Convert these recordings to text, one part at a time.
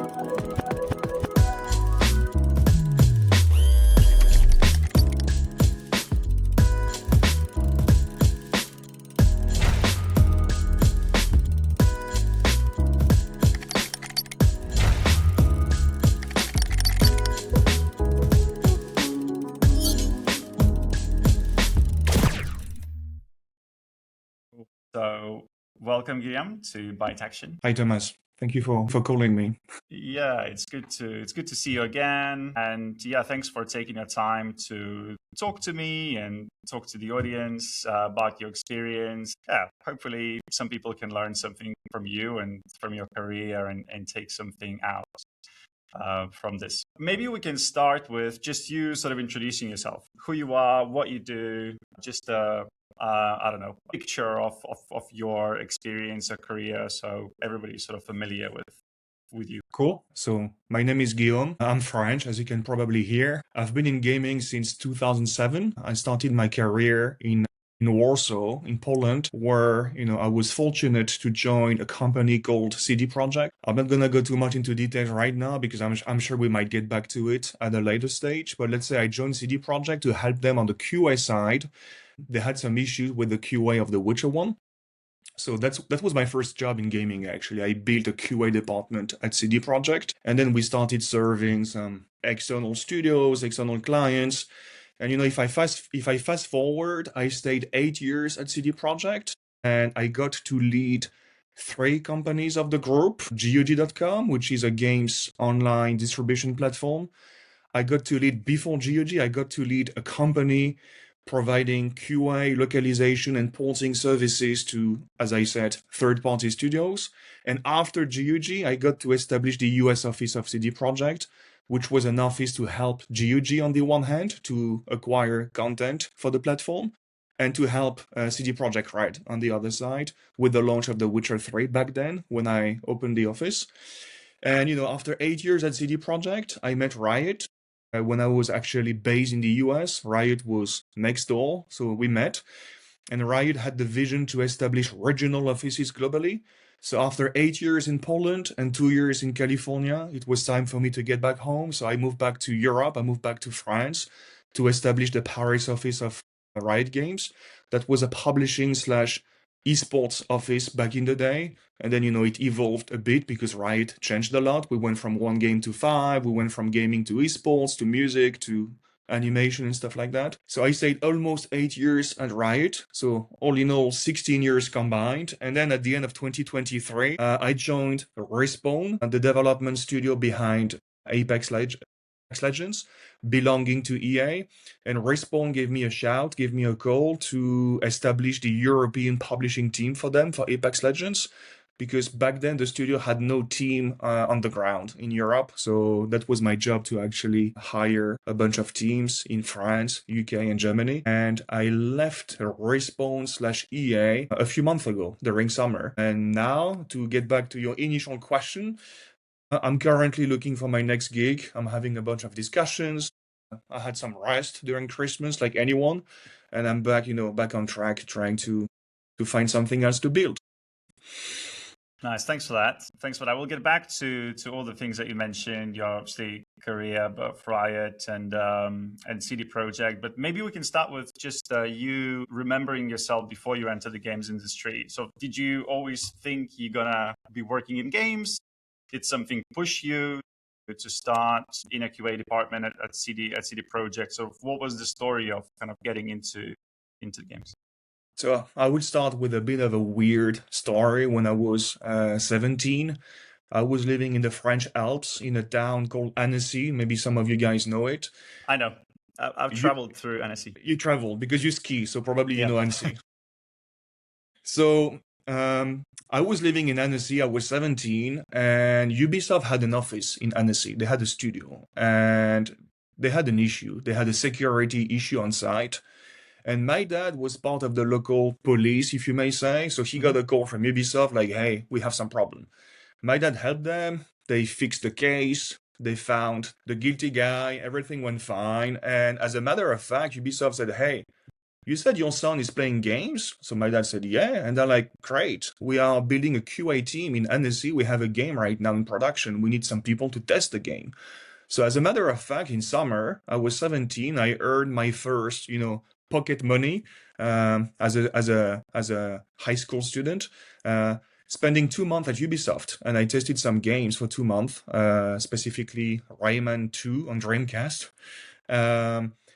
So welcome, Guillaume, to ByteAction. Hi, Thomas. Thank you for calling me. Yeah, it's good to see you again. And yeah, thanks for taking your time to talk to me and talk to the audience about your experience. Yeah, hopefully some people can learn something from you and from your career and take something out from this. Maybe we can start with just you sort of introducing yourself, who you are, what you do, just I don't know, picture of your experience or career, so everybody's sort of familiar with you. Cool. So my name is Guillaume. I'm French, as you can probably hear. I've been in gaming since 2007. I started my career in Warsaw, in Poland, where I was fortunate to join a company called CD Projekt. I'm not gonna go too much into details right now because I'm sure we might get back to it at a later stage. But let's say I joined CD Projekt to help them on the QA side. They had some issues with the QA of The Witcher 1. So that was my first job in gaming, actually. I built a QA department at CD Projekt, and then we started serving some external studios, external clients. And if I fast forward, I stayed 8 years at CD Projekt, and I got to lead 3 companies of the group. GOG.com, which is a games online distribution platform. I got to lead, before GOG, I got to lead a company providing QA, localization, and porting services to, as I said, third-party studios. And after GOG, I got to establish the US office of CD Projekt, which was an office to help GOG on the one hand to acquire content for the platform, and to help CD Projekt Red on the other side with the launch of The Witcher 3 back then when I opened the office. And after 8 years at CD Projekt, I met Riot. When I was actually based in the US, Riot was next door, so we met. And Riot had the vision to establish regional offices globally. So after 8 years in Poland and 2 years in California, it was time for me to get back home. So I moved back to Europe, I moved back to France to establish the Paris office of Riot Games. That was a publishing / eSports office back in the day. And then, it evolved a bit because Riot changed a lot. We went from 1 game to 5. We went from gaming to eSports, to music, to animation and stuff like that. So I stayed almost 8 years at Riot. So all in all, 16 years combined. And then at the end of 2023, I joined Respawn, the development studio behind Apex Legends, belonging to EA, and Respawn gave me a shout, gave me a call to establish the European publishing team for them for Apex Legends, because back then the studio had no team on the ground in Europe. So that was my job to actually hire a bunch of teams in France, UK, and Germany. And I left Respawn / EA a few months ago during summer. And now, to get back to your initial question, I'm currently looking for my next gig. I'm having a bunch of discussions. I had some rest during Christmas, like anyone, and I'm back, back on track, trying to find something else to build. Nice, thanks for that. We'll get back to all the things that you mentioned. Your obviously career, both Riot and CD Projekt. But maybe we can start with just you remembering yourself before you entered the games industry. So, did you always think you're gonna be working in games? Did something push you to start in a QA department at CD Projekt? So what was the story of kind of getting into the games? So I would start with a bit of a weird story. When I was 17, I was living in the French Alps in a town called Annecy. Maybe some of you guys know it. I know. I've traveled through Annecy. You traveled because you ski, so probably you know Annecy. So I was living in Annecy, I was 17, and Ubisoft had an office in Annecy. They had a studio, and they had an issue. They had a security issue on site. And my dad was part of the local police, if you may say. So he got a call from Ubisoft like, hey, we have some problem. My dad helped them. They fixed the case. They found the guilty guy. Everything went fine. And as a matter of fact, Ubisoft said, hey, you said your son is playing games? So my dad said, yeah. And they're like, great. We are building a QA team in Annecy. We have a game right now in production. We need some people to test the game. So as a matter of fact, in summer, I was 17. I earned my first, pocket money as a high school student, spending 2 months at Ubisoft, and I tested some games for 2 months, specifically Rayman 2 on Dreamcast.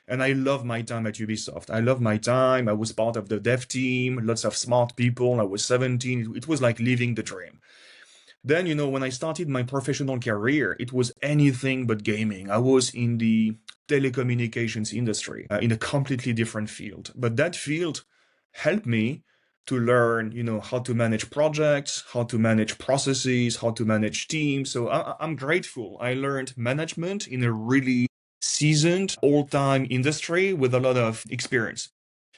And I love my time at Ubisoft. I love my time. I was part of the dev team, lots of smart people. I was 17. It was like living the dream. Then, when I started my professional career, it was anything but gaming. I was in the telecommunications industry, in a completely different field. But that field helped me to learn, how to manage projects, how to manage processes, how to manage teams. So I'm grateful. I learned management in a really seasoned, old-time industry with a lot of experience.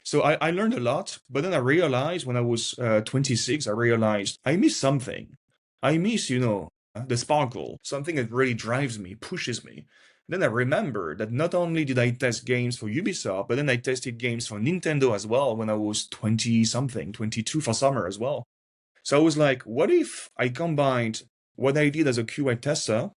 So I learned a lot, but then I realized when I was 26, I realized I missed something. I miss, the sparkle, something that really drives me, pushes me. Then I remember that not only did I test games for Ubisoft, but then I tested games for Nintendo as well when I was 20 something, 22 for summer as well. So I was like, what if I combined what I did as a QA tester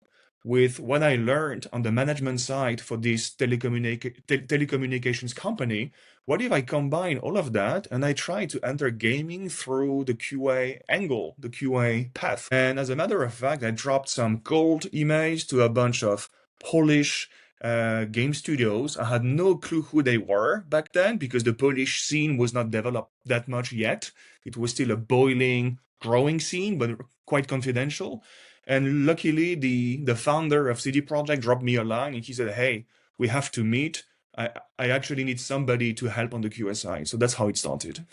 with what I learned on the management side for this telecommunications company? What if I combine all of that and I try to enter gaming through the QA angle, the QA path? And as a matter of fact, I dropped some cold emails to a bunch of Polish game studios. I had no clue who they were back then because the Polish scene was not developed that much yet. It was still a boiling, growing scene, but quite confidential. And luckily, the founder of CD Projekt dropped me a line and he said, hey, we have to meet. I actually need somebody to help on the QSI. So that's how it started.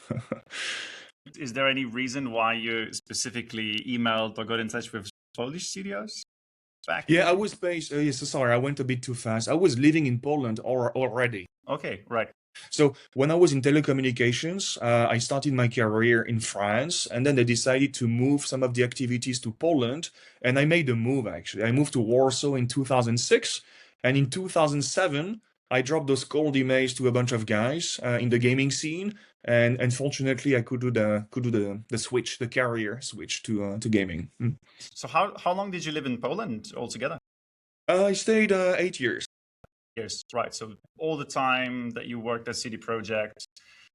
Is there any reason why you specifically emailed or got in touch with Polish studios? Yeah, I was based. So sorry, I went a bit too fast. I was living in Poland already. Okay, right. So when I was in telecommunications, I started my career in France, and then they decided to move some of the activities to Poland, and I made a move actually. I moved to Warsaw in 2006, and in 2007, I dropped those cold emails to a bunch of guys in the gaming scene, and unfortunately, I could do the switch, the career switch to gaming. So how long did you live in Poland altogether? I stayed 8 years. Years, right? So all the time that you worked at CD Projekt,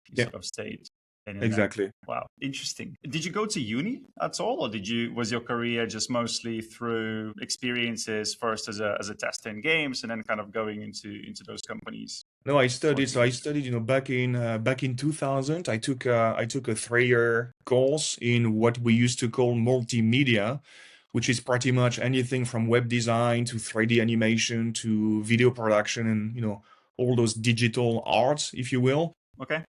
you sort of stayed in exactly. There. Wow, interesting. Did you go to uni at all, or was your career just mostly through experiences first as a tester in games, and then kind of going into those companies? No, I studied. So I studied, back in 2000. I took a 3-year course in what we used to call multimedia, which is pretty much anything from web design to 3D animation to video production and all those digital arts, if you will. Okay.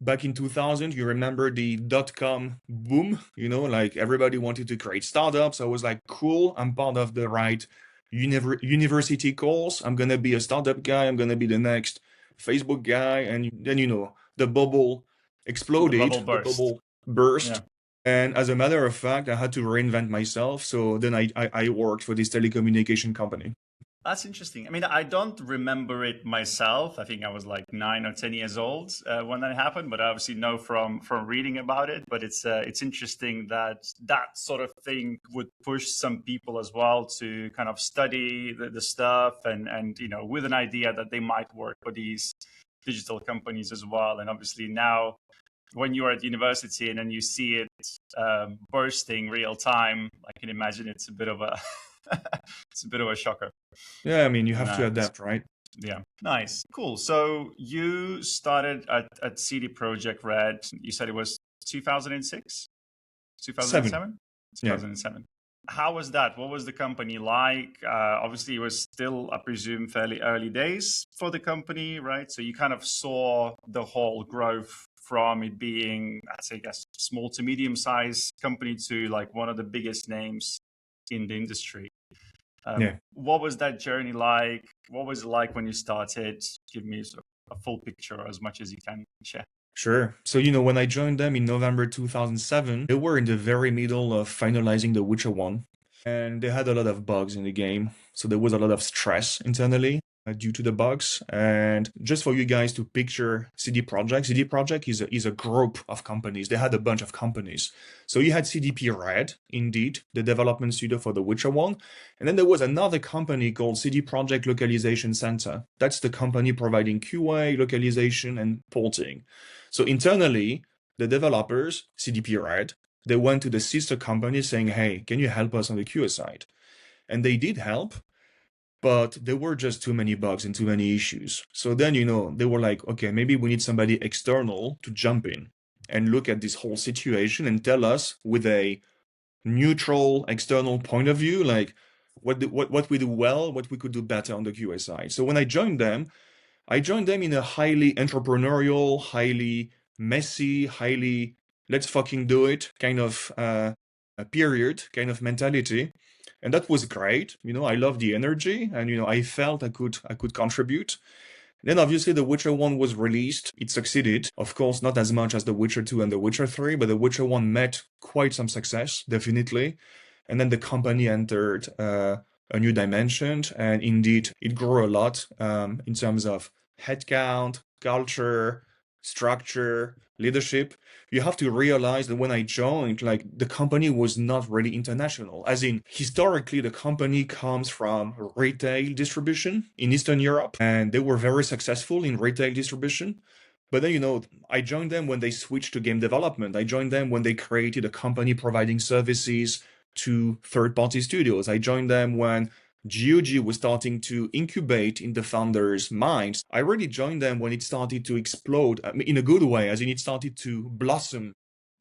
Back in 2000, you remember the .com boom, like everybody wanted to create startups. I was like, cool, I'm part of the right university course. I'm going to be a startup guy. I'm going to be the next Facebook guy. And then, the bubble exploded. The bubble burst. Yeah. And as a matter of fact, I had to reinvent myself. So then I worked for this telecommunication company. That's interesting. I mean, I don't remember it myself. I think I was like 9 or 10 years old when that happened, but I obviously know from reading about it. But it's interesting that sort of thing would push some people as well to kind of study the stuff and with an idea that they might work for these digital companies as well. And obviously now, when you're at university and then you see it bursting real time, I can imagine it's a bit of a shocker. Yeah, I mean, you have to adapt, right? Yeah, nice, cool. So you started at CD Projekt Red. You said it was 2006, 2007, 2007. How was that? What was the company like? Obviously, it was still, I presume, fairly early days for the company, right? So you kind of saw the whole growth from it being, I guess, small to medium-sized company to like one of the biggest names in the industry. What was that journey like? What was it like when you started? Give me sort of a full picture as much as you can share. Sure. So, when I joined them in November 2007, they were in the very middle of finalizing The Witcher 1. And they had a lot of bugs in the game. So there was a lot of stress internally. due to the bugs. And just for you guys to picture CD Projekt is a group of companies. They had a bunch of companies. So you had CDP Red, indeed, the development studio for The Witcher 1. And then there was another company called CD Projekt Localization Center. That's the company providing QA, localization, and porting. So internally, the developers, CDP Red, they went to the sister company saying, hey, can you help us on the QA side? And they did help, but there were just too many bugs and too many issues. So then, they were like, okay, maybe we need somebody external to jump in and look at this whole situation and tell us with a neutral external point of view, like what we do well, what we could do better on the QA side. So when I joined them in a highly entrepreneurial, highly messy, highly let's fucking do it kind of a period, kind of mentality. And that was great. I love the energy and, I felt I could contribute. Then obviously The Witcher 1 was released. It succeeded. Of course, not as much as The Witcher 2 and The Witcher 3, but The Witcher 1 met quite some success, definitely. And then the company entered a new dimension, and indeed, it grew a lot in terms of headcount, culture, structure, leadership. You have to realize that when I joined, the company was not really international. As in, historically, the company comes from retail distribution in Eastern Europe, and they were very successful in retail distribution. But then, I joined them when they switched to game development. I joined them when they created a company providing services to third-party studios. I joined them when GOG was starting to incubate in the founders' minds. I really joined them when it started to explode in a good way, as in it started to blossom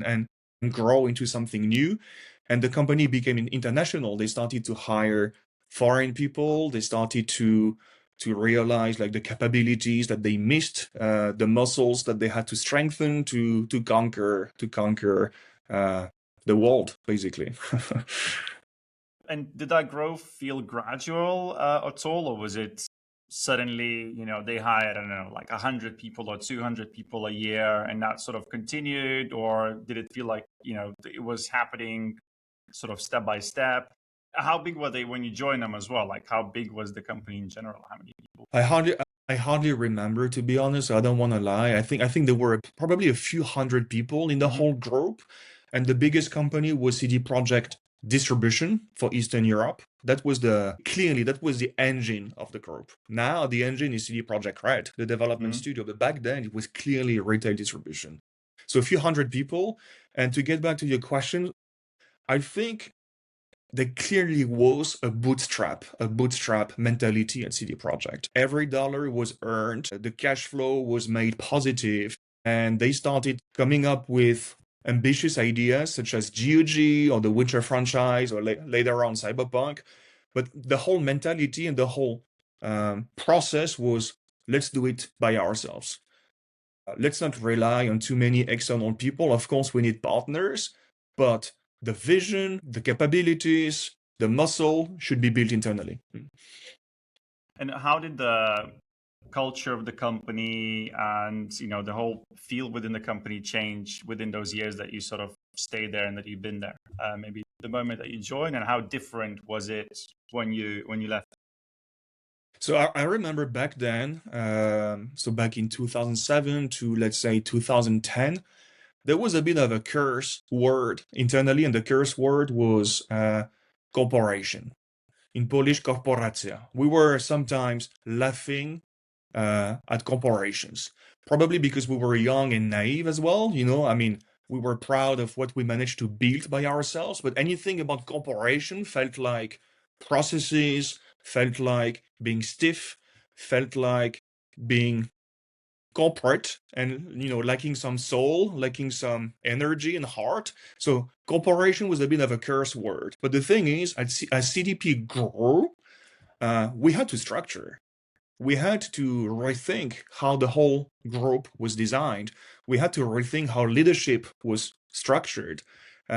and grow into something new. And the company became international. They started to hire foreign people. They started to realize the capabilities that they missed, the muscles that they had to strengthen to conquer the world, basically. And did that growth feel gradual at all, or was it suddenly, they hired, I don't know, 100 people or 200 people a year, and that sort of continued? Or did it feel like, it was happening sort of step by step? How big were they when you joined them as well? How big was the company in general? How many people? I hardly remember, to be honest. I don't want to lie. I think there were probably a few hundred people in the whole group, and the biggest company was CD Projekt Distribution for Eastern Europe. That was the engine of the group. Now the engine is CD Projekt Red, the development studio. But back then it was clearly retail distribution. So a few hundred people. And to get back to your question, I think there clearly was a bootstrap mentality at CD Projekt. Every dollar was earned, the cash flow was made positive, and they started coming up with ambitious ideas such as GOG or the Witcher franchise or later on Cyberpunk. But the whole mentality and the whole process was, let's do it by ourselves. Let's not rely on too many external people. Of course, we need partners, but the vision, the capabilities, the muscle should be built internally. And how did the culture of the company and the whole feel within the company change within those years that you sort of stayed there and that you've been there? Maybe the moment that you joined, and how different was it when you left? So I remember back then, so back in 2007 to let's say 2010, there was a bit of a curse word internally, and the curse word was corporation. In Polish, korporacja. We were sometimes laughing at corporations, probably because we were young and naive as well. We were proud of what we managed to build by ourselves, but anything about corporation felt like processes, felt like being stiff, felt like being corporate and lacking some soul, lacking some energy and heart. So corporation was a bit of a curse word. But the thing is, as CDP grew, we had to structure. We had to rethink how the whole group was designed. We had to rethink how leadership was structured.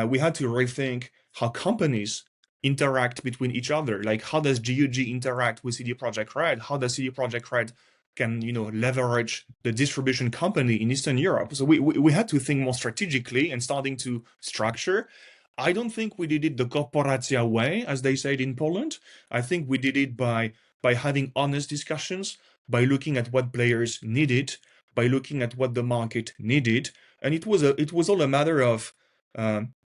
We had to rethink how companies interact between each other. Like, how does GOG interact with CD Projekt Red? How does CD Projekt Red can leverage the distribution company in Eastern Europe? So we had to think more strategically and starting to structure. I don't think we did it the korporacja way, as they said in Poland. I think we did it by by having honest discussions, by looking at what players needed, by looking at what the market needed. And it was all a matter of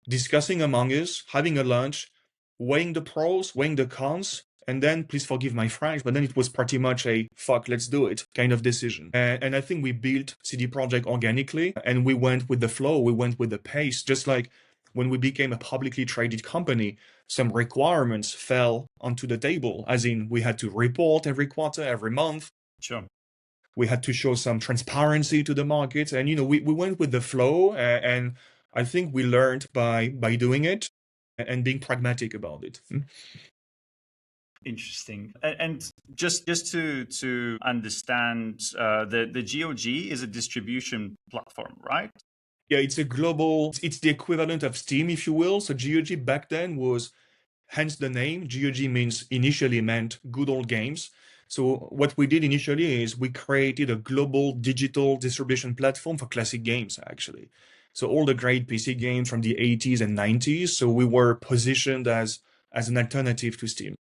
discussing among us, having a lunch, weighing the pros, weighing the cons, and then, please forgive my French, but then it was pretty much a fuck, let's do it kind of decision. And I think we built CD Projekt organically, and we went with the flow, we went with the pace, just like when we became a publicly traded company, some requirements fell onto the table, as in we had to report every quarter, every month. Sure. We had to show some transparency to the market, and we went with the flow, and I think we learned by doing it and being pragmatic about it. Interesting. And just to understand, the GOG is a distribution platform, right? Yeah, it's the equivalent of Steam, if you will. So GOG back then was, hence the name. GOG initially meant good old games. So what we did initially is we created a global digital distribution platform for classic games, actually. So all the great PC games from the 80s and 90s. So we were positioned as an alternative to Steam.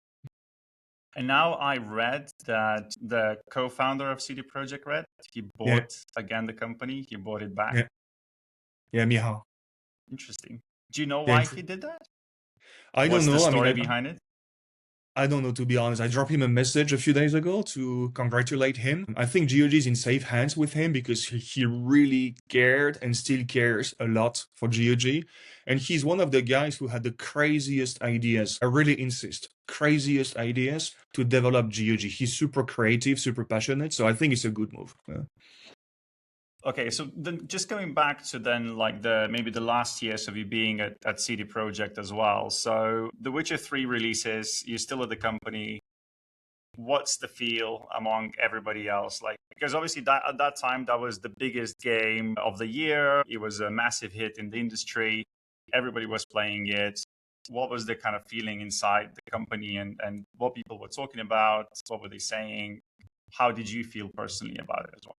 And now I read that the co-founder of CD Projekt Red, he bought again the company. He bought it back. Yeah, Mihao. Interesting. Do you know why he did that? I What's don't know. the story behind it? I don't know, to be honest. I dropped him a message a few days ago to congratulate him. I think GOG is in safe hands with him because he really cared and still cares a lot for GOG. And he's one of the guys who had the craziest ideas. I really insist, craziest ideas to develop GOG. He's super creative, super passionate. So I think it's a good move. Yeah. Okay, so then just going back to then like maybe the last years of you being at CD Projekt as well. So The Witcher 3 releases, you're still at the company. What's the feel among everybody else? Like, because obviously at that time, that was the biggest game of the year. It was a massive hit in the industry. Everybody was playing it. What was the kind of feeling inside the company and what people were talking about? What were they saying? How did you feel personally about it as well?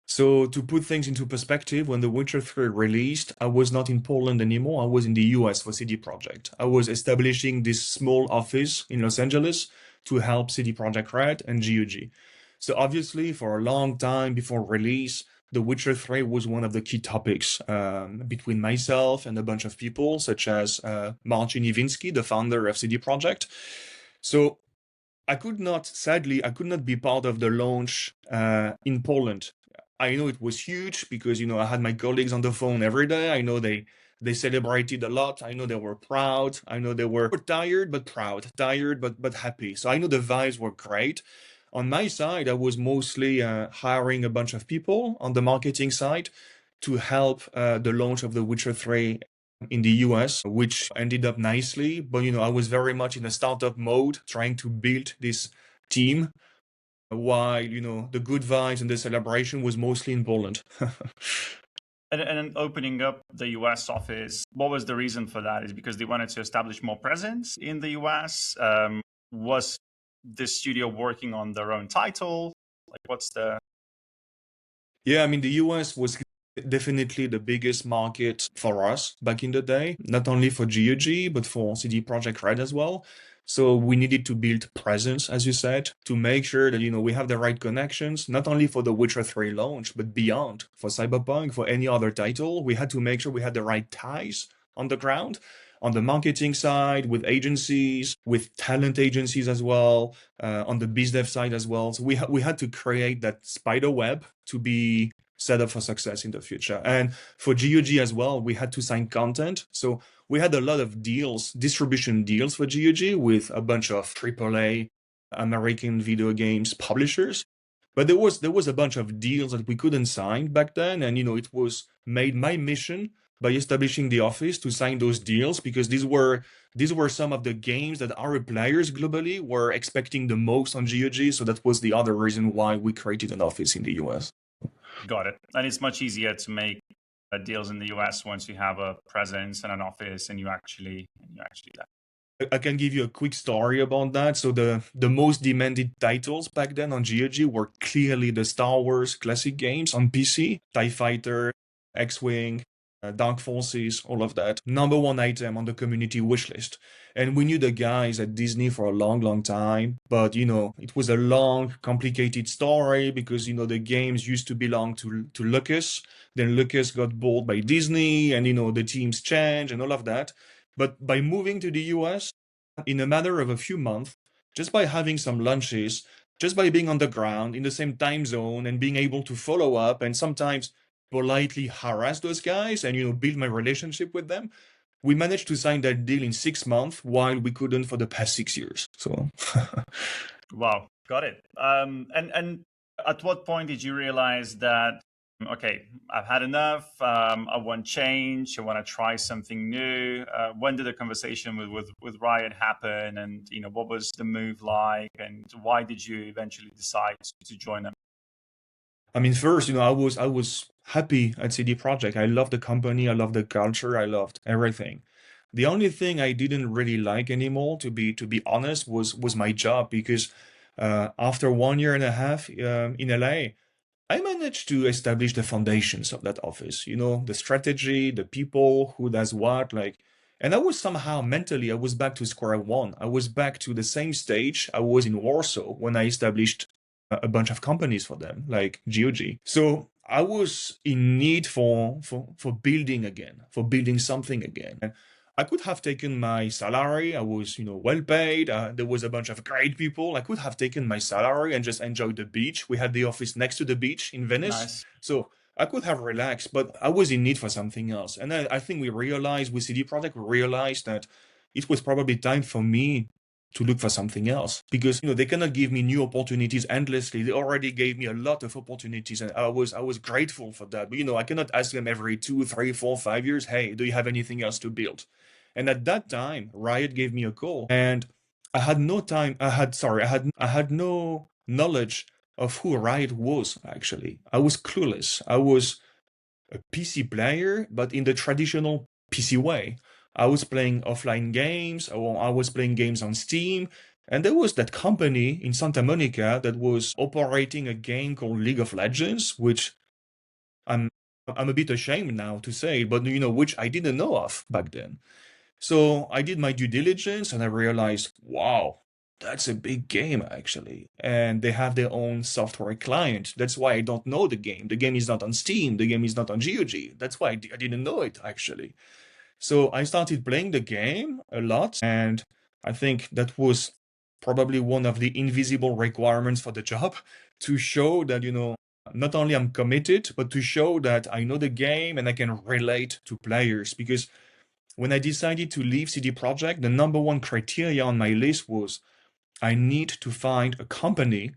So to put things into perspective, when The Witcher 3 released, I was not in Poland anymore. I was in the US for CD Projekt. I was establishing this small office in Los Angeles to help CD Projekt Red and GOG. So obviously, for a long time before release, The Witcher 3 was one of the key topics between myself and a bunch of people, such as Marcin Iwinski, the founder of CD Projekt. So I could not be part of the launch in Poland. I know it was huge because, I had my colleagues on the phone every day. I know they celebrated a lot. I know they were proud. I know they were tired, but proud, tired, but happy. So I know the vibes were great. On my side, I was mostly hiring a bunch of people on the marketing side to help the launch of The Witcher 3 in the US, which ended up nicely. But, I was very much in a startup mode, trying to build this team, while, the good vibes and the celebration was mostly in Poland. And then opening up the US office, what was the reason for that? Is because they wanted to establish more presence in the US? Was the studio working on their own title? Like, what's the... Yeah, the US was definitely the biggest market for us back in the day, not only for GOG, but for CD Projekt Red as well. So we needed to build presence, as you said, to make sure that, we have the right connections, not only for the Witcher 3 launch, but beyond, for Cyberpunk, for any other title. We had to make sure we had the right ties on the ground, on the marketing side, with agencies, with talent agencies as well, on the biz dev side as well. So we had to create that spider web to be set up for success in the future. And for GOG as well, we had to sign content. So we had a lot of deals, distribution deals for GOG with a bunch of AAA American video games publishers. But there was a bunch of deals that we couldn't sign back then. And, it was made my mission by establishing the office to sign those deals, because these were some of the games that our players globally were expecting the most on GOG. So that was the other reason why we created an office in the US. Got it. And it's much easier to make deals in the US once you have a presence and an office and you actually that. I can give you a quick story about that. So the most demanded titles back then on GOG were clearly the Star Wars classic games on PC, TIE Fighter, X-Wing, Dark Forces, all of that. Number one item on the community wish list. And we knew the guys at Disney for a long, long time. But, it was a long, complicated story because, the games used to belong to Lucas. Then Lucas got bought by Disney and, the teams changed and all of that. But by moving to the US, in a matter of a few months, just by having some lunches, just by being on the ground in the same time zone and being able to follow up and sometimes politely harass those guys and build my relationship with them, we managed to sign that deal in 6 months while we couldn't for the past 6 years. So wow, got it. And at what point did you realize that, okay, I've had enough, I want change, I want to try something new? When did the conversation with Riot happen, and what was the move like, and why did you eventually decide to join them? I mean, first, I was happy at CD Projekt. I loved the company, I loved the culture, I loved everything. The only thing I didn't really like anymore, to be honest, was my job, because after 1.5 years in LA, I managed to establish the foundations of that office. The strategy, the people, who does what, and I was somehow mentally, I was back to square one. I was back to the same stage I was in Warsaw when I established a bunch of companies for them, like GOG. So I was in need for building again, for building something again. And I could have taken my salary. I was, well paid. There was a bunch of great people. I could have taken my salary and just enjoyed the beach. We had the office next to the beach in Venice. Nice. So I could have relaxed, but I was in need for something else. And I think we realized with CD Projekt, we realized that it was probably time for me to look for something else, because they cannot give me new opportunities endlessly. They already gave me a lot of opportunities, and I was grateful for that. But I cannot ask them every 2, 3, 4, 5 years, hey, do you have anything else to build? And at that time, Riot gave me a call, and I had no time. I had no knowledge of who Riot was. Actually, I was clueless. I was a PC player, but in the traditional PC way. I was playing offline games, or I was playing games on Steam, and there was that company in Santa Monica that was operating a game called League of Legends, which I'm a bit ashamed now to say, but which I didn't know of back then. So I did my due diligence and I realized, wow, that's a big game actually. And they have their own software client. That's why I don't know the game. The game is not on Steam. The game is not on GOG. That's why I didn't know it actually. So I started playing the game a lot, and I think that was probably one of the invisible requirements for the job, to show that, not only I'm committed, but to show that I know the game and I can relate to players. Because when I decided to leave CD Projekt, the number one criteria on my list was I need to find a company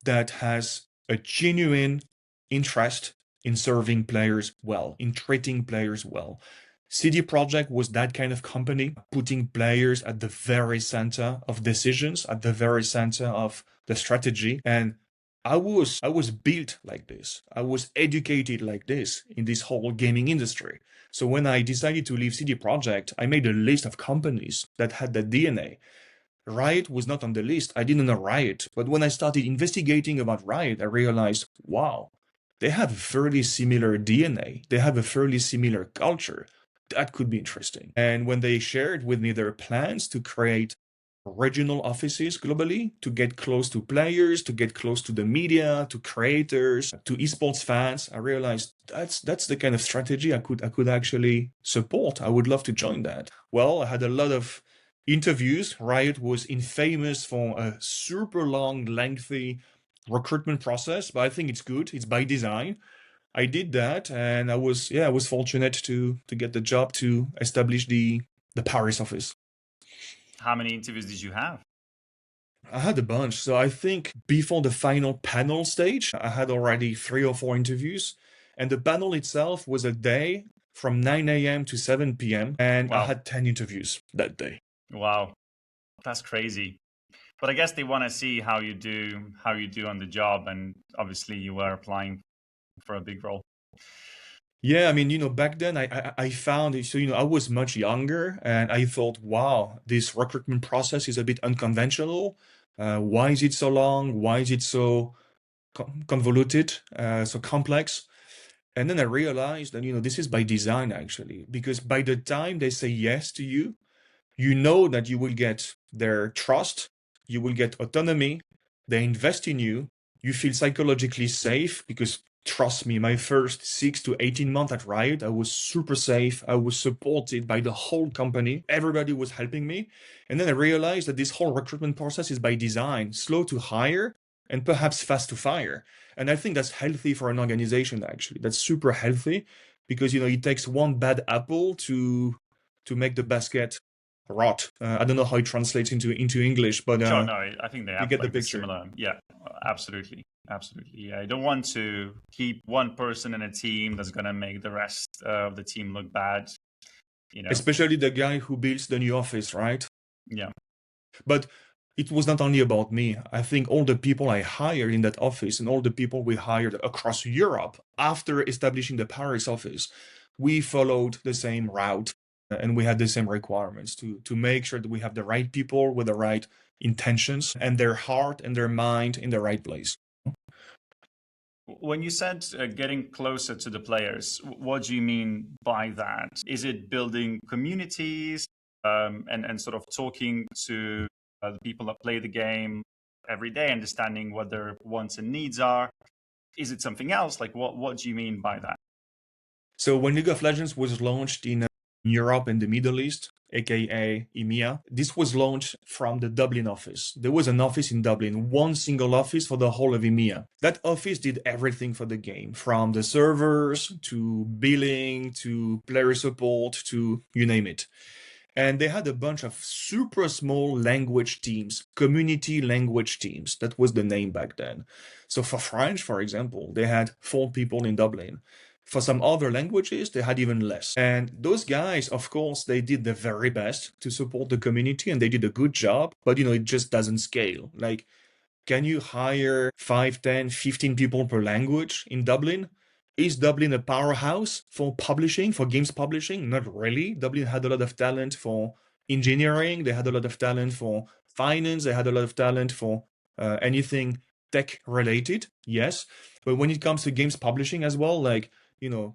that has a genuine interest in serving players well, in treating players well. CD Projekt was that kind of company, putting players at the very center of decisions, at the very center of the strategy. And I was built like this. I was educated like this in this whole gaming industry. So when I decided to leave CD Projekt, I made a list of companies that had that DNA. Riot was not on the list. I didn't know Riot. But when I started investigating about Riot, I realized, wow, they have a fairly similar DNA. They have a fairly similar culture. That could be interesting. And when they shared with me their plans to create regional offices globally, to get close to players, to get close to the media, to creators, to esports fans, I realized that's the kind of strategy I could actually support. I would love to join that. Well, I had a lot of interviews. Riot was infamous for a super long, lengthy recruitment process, but I think it's good. It's by design. I did that, and I was fortunate to get the job to establish the Paris office. How many interviews did you have? I had a bunch. So I think before the final panel stage, I had already 3 or 4 interviews, and the panel itself was a day from 9 a.m. to 7 p.m. and Wow. I had 10 interviews that day. Wow, that's crazy. But I guess they want to see how you do on the job, and obviously you were applying for a big role. Yeah, I mean, back then I found it, so, I was much younger and I thought, wow, this recruitment process is a bit unconventional. Why is it so long? Why is it so convoluted, so complex? And then I realized that, this is by design actually, because by the time they say yes to you, you know that you will get their trust, you will get autonomy, they invest in you, you feel psychologically safe because trust me, my first 6 to 18 months at Riot, I was super safe. I was supported by the whole company. Everybody was helping me. And then I realized that this whole recruitment process is by design, slow to hire and perhaps fast to fire. And I think that's healthy for an organization, actually. That's super healthy because, it takes one bad apple to make the basket rot. I don't know how it translates into English, but Sure, no, I think they you have get the like a picture. similar, yeah, absolutely, absolutely. Yeah, I don't want to keep one person in a team that's gonna make the rest of the team look bad. Especially the guy who builds the new office, right? Yeah. But it was not only about me. I think all the people I hired in that office and all the people we hired across Europe after establishing the Paris office, we followed the same route and we had the same requirements to make sure that we have the right people with the right intentions and their heart and their mind in the right place. When you said getting closer to the players, what do you mean by that? Is it building communities and sort of talking to the people that play the game every day, understanding what their wants and needs are? Is it something else? Like, what do you mean by that? So when League of Legends was launched in Europe and the Middle East, aka EMEA, this was launched from the Dublin office. There was an office in Dublin, one single office for the whole of EMEA. That office did everything for the game, from the servers to billing to player support to you name it. And they had a bunch of super small language teams, community language teams. That was the name back then. So for French, for example, they had 4 people in Dublin. For some other languages, they had even less. And those guys, of course, they did their very best to support the community and they did a good job, but it just doesn't scale. Like, can you hire 5, 10, 15 people per language in Dublin? Is Dublin a powerhouse for publishing, for games publishing? Not really. Dublin had a lot of talent for engineering. They had a lot of talent for finance. They had a lot of talent for anything tech related. Yes. But when it comes to games publishing as well, like,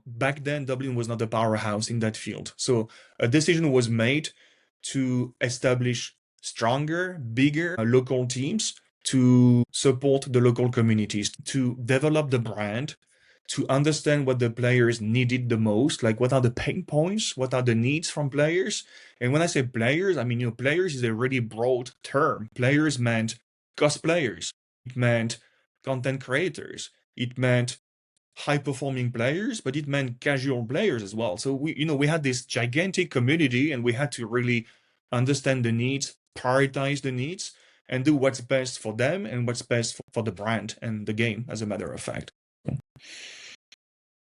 back then, Dublin was not a powerhouse in that field. So a decision was made to establish stronger, bigger local teams to support the local communities, to develop the brand, to understand what the players needed the most, like what are the pain points, what are the needs from players. And when I say players, I mean, players is a really broad term. Players meant cosplayers, it meant content creators, it meant high-performing players, but it meant casual players as well. So we had this gigantic community, and we had to really understand the needs, prioritize the needs, and do what's best for them and what's best for the brand and the game, as a matter of fact.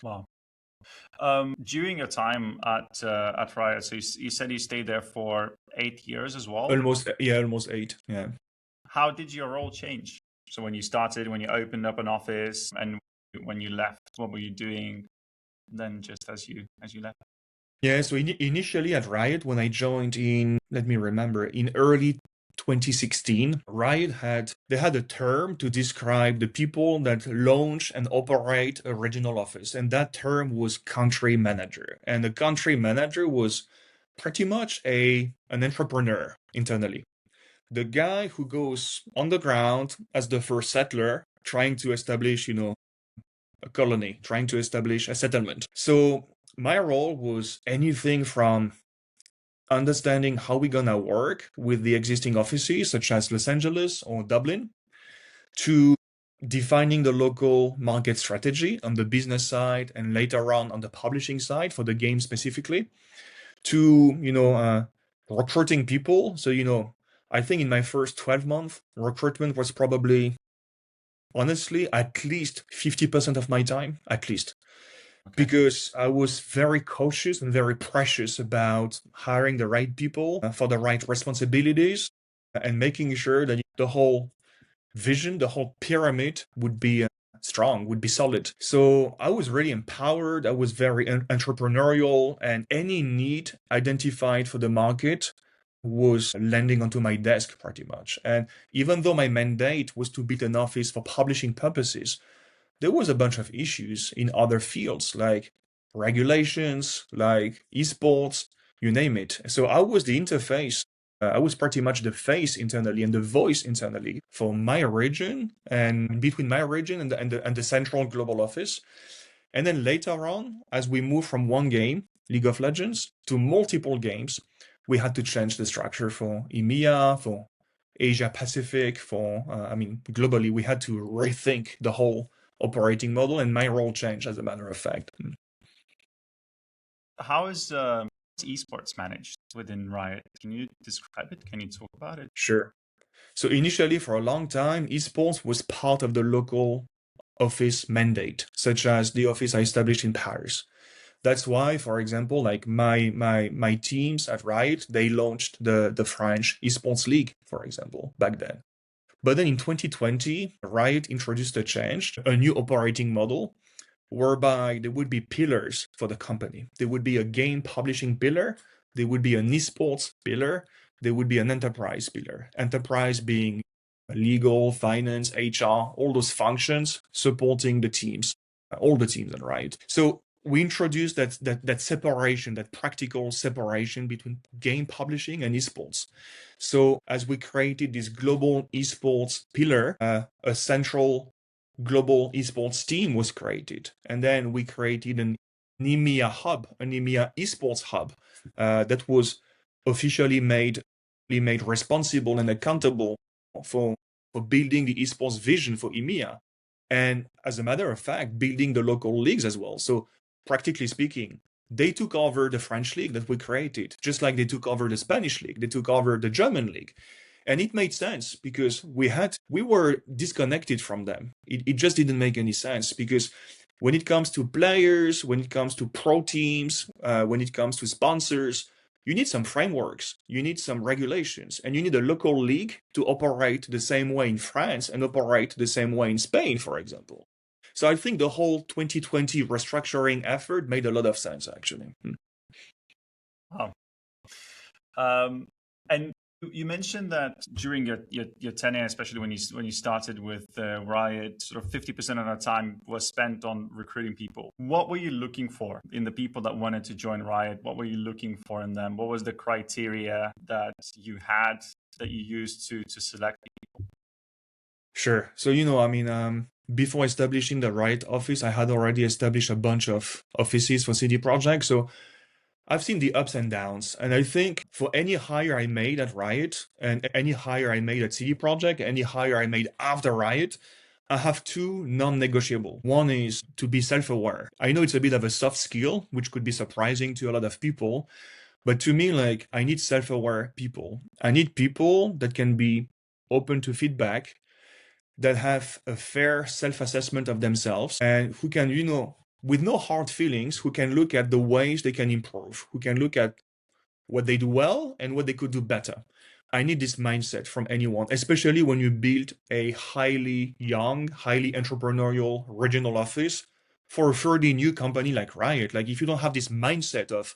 Wow. During your time at Riot, so you said you stayed there for 8 years as well. Almost 8. Yeah. How did your role change? So when you started, when you opened up an office, and when you left, what were you doing then? Just as you left. Yeah. So initially at Riot, when I joined in, let me remember, in early 2016, Riot had a term to describe the people that launch and operate a regional office, and that term was country manager. And the country manager was pretty much an entrepreneur internally. The guy who goes on the ground as the first settler, trying to establish, a colony, trying to establish a settlement. So my role was anything from understanding how we're gonna work with the existing offices, such as Los Angeles or Dublin, to defining the local market strategy on the business side and later on the publishing side for the game specifically, to recruiting people. So I think in my first 12 months, recruitment was probably, honestly, at least 50% of my time, at least. Okay. Because I was very cautious and very precious about hiring the right people for the right responsibilities and making sure that the whole vision, the whole pyramid would be strong, would be solid. So I was really empowered. I was very entrepreneurial, and any need identified for the market was landing onto my desk pretty much. And even though my mandate was to build an office for publishing purposes, there was a bunch of issues in other fields like regulations, like eSports, you name it. So I was the interface. I was pretty much the face internally and the voice internally for my region and between my region and the central global office. And then later on, as we moved from one game, League of Legends, to multiple games, we had to change the structure for EMEA, for Asia Pacific, globally, we had to rethink the whole operating model, and my role changed as a matter of fact. How is esports managed within Riot? Can you describe it? Can you talk about it? Sure. So initially, for a long time, esports was part of the local office mandate, such as the office I established in Paris. That's why, for example, like my teams at Riot, they launched the French esports league, for example, back then. But then in 2020, Riot introduced a change, a new operating model, whereby there would be pillars for the company. There would be a game publishing pillar, there would be an esports pillar, there would be an enterprise pillar. Enterprise being legal, finance, HR, all those functions supporting the teams, all the teams at Riot. So we introduced that separation, that practical separation between game publishing and esports. So as we created this global esports pillar, a central global esports team was created. And then we created an EMEA hub, an EMEA esports hub that was officially made responsible and accountable for building the esports vision for EMEA. And as a matter of fact, building the local leagues as well. So practically speaking, they took over the French league that we created, just like they took over the Spanish league, they took over the German league. And it made sense because we were disconnected from them. It just didn't make any sense because when it comes to players, when it comes to pro teams, when it comes to sponsors, you need some frameworks, you need some regulations, and you need a local league to operate the same way in France and operate the same way in Spain, for example. So I think the whole 2020 restructuring effort made a lot of sense, actually. Wow. And you mentioned that during your tenure, especially when you started with Riot, sort of 50% of our time was spent on recruiting people. What were you looking for in the people that wanted to join Riot? What were you looking for in them? What was the criteria that you had that you used to select people? Sure. So, before establishing the Riot office, I had already established a bunch of offices for CD Projekt. So I've seen the ups and downs. And I think for any hire I made at Riot and any hire I made at CD Projekt, any hire I made after Riot, I have two non-negotiable. One is to be self-aware. I know it's a bit of a soft skill, which could be surprising to a lot of people. But to me, like, I need self-aware people. I need people that can be open to feedback, that have a fair self-assessment of themselves, and who can, with no hard feelings, who can look at the ways they can improve, who can look at what they do well and what they could do better. I need this mindset from anyone, especially when you build a highly young, highly entrepreneurial regional office for a fairly new company like Riot. Like, if you don't have this mindset of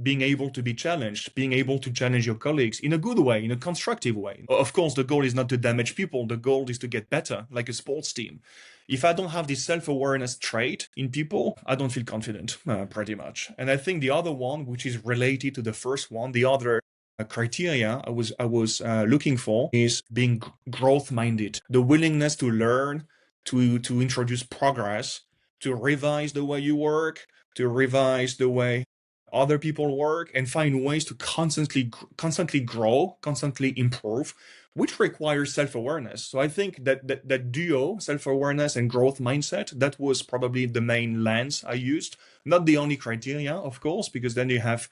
being able to be challenged, being able to challenge your colleagues in a good way, in a constructive way. Of course, the goal is not to damage people. The goal is to get better, like a sports team. If I don't have this self-awareness trait in people, I don't feel confident, pretty much. And I think the other one, which is related to the first one, the other criteria I was looking for is being growth-minded, the willingness to learn, to introduce progress, to revise the way you work, to revise the way other people work, and find ways to constantly grow, constantly improve, which requires self-awareness. So I think that duo, self-awareness and growth mindset, that was probably the main lens I used. Not the only criteria, of course, because then you have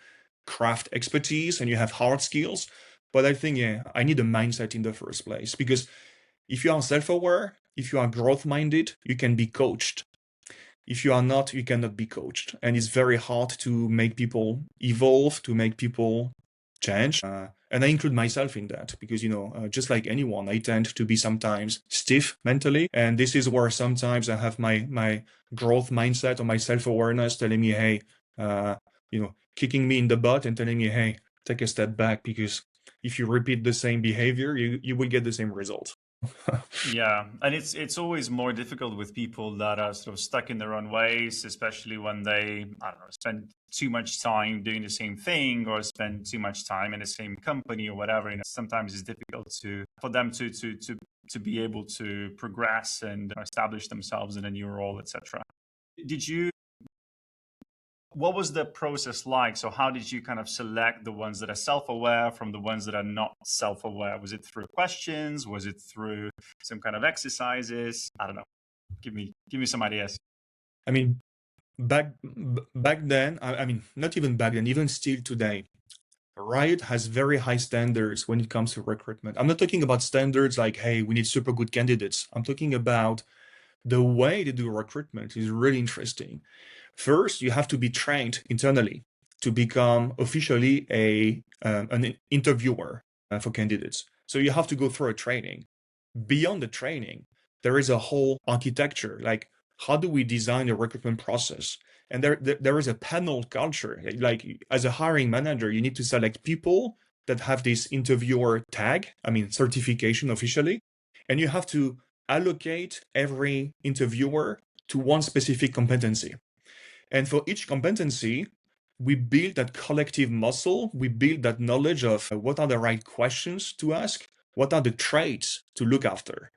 craft expertise and you have hard skills. But I think, I need a mindset in the first place, because if you are self-aware, if you are growth-minded, you can be coached. If you are not, you cannot be coached. And it's very hard to make people evolve, to make people change. And I include myself in that because, just like anyone, I tend to be sometimes stiff mentally. And this is where sometimes I have my growth mindset or my self-awareness telling me, hey, kicking me in the butt and telling me, hey, take a step back, because if you repeat the same behavior, you will get the same result. Yeah, and it's always more difficult with people that are sort of stuck in their own ways, especially when they, I don't know, spend too much time doing the same thing or spend too much time in the same company or whatever. Sometimes it's difficult for them to be able to progress and establish themselves in a new role, etc. Did you What was the process like? So how did you kind of select the ones that are self-aware from the ones that are not self-aware? Was it through questions? Was it through some kind of exercises? I don't know. Give me some ideas. I mean, back then, I mean, not even back then, even still today, Riot has very high standards when it comes to recruitment. I'm not talking about standards like, hey, we need super good candidates. I'm talking about the way they do recruitment is really interesting. First, you have to be trained internally to become officially an interviewer for candidates. So you have to go through a training. Beyond the training, there is a whole architecture, like how do we design a recruitment process? And there is a panel culture. Like as a hiring manager, you need to select people that have this interviewer tag, I mean certification officially, and you have to allocate every interviewer to one specific competency. And for each competency, we build that collective muscle, we build that knowledge of what are the right questions to ask, what are the traits to look after.